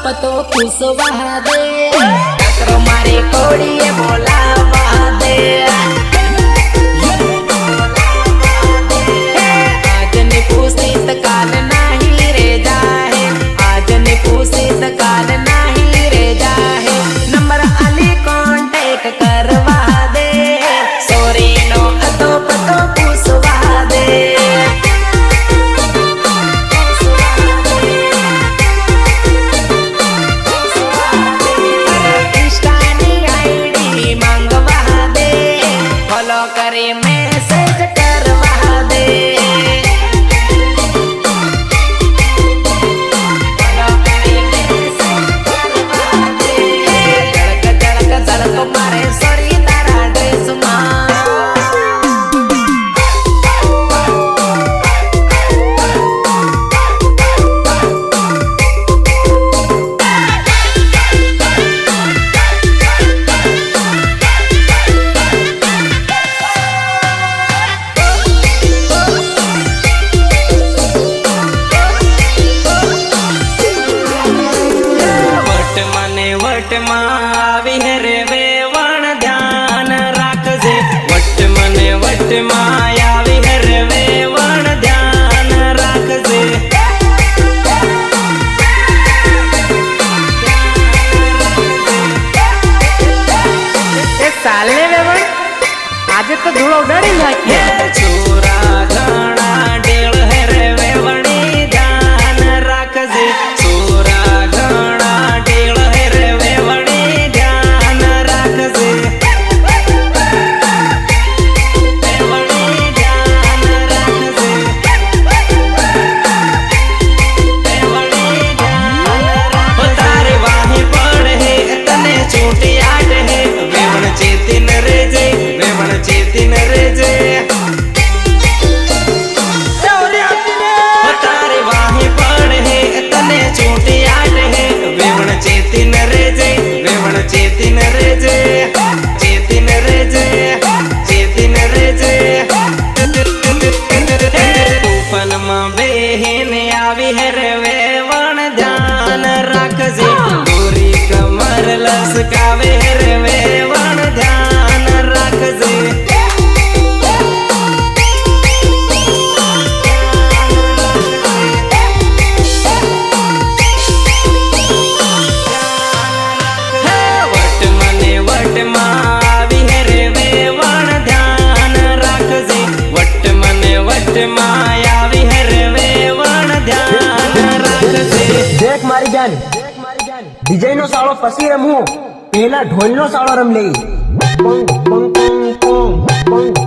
पतो पूछवा दे करो मारे कोड़िए बोलावा दे आज ने पूछी त काल नहीं रे जाहे आज ने पूछी त काल नहीं रे जाहे नंबर अली कांटेक्ट करवा दे सोरी नो अतो पतो पूछवा दे करे मैसेज करवा दे जड़क जड़क मारे sorry Tara dress what Mavi रे वेवण ध्यान राखजे वट मने वट मायावी रे वेवण ध्यान राखजे ए साले वेवण आज तो धूळो उडाड़ी नाखी छोरा घणा डेळ रे वेवणी ध्यान राखजे छोरा घणा डेळ चेतिन रे जे तारे वाही पड़ है तने छोटे आट है वेवण चेतिन रे जे वेवण चेतिन रे जे चेतिन रे जे चेतिन रे जे तूफान में बहन आवी है रे वेवण ध्यान राखजे गोरी कमर लसकावे रे वेवण ध्यान राखजे मायावी हरे वेवण ध्यान राखजे देख मारी जान डीजे नो साळो पसी रमू पहला ढोल नो साळो रम ले पंग पंग पंग पंग पंग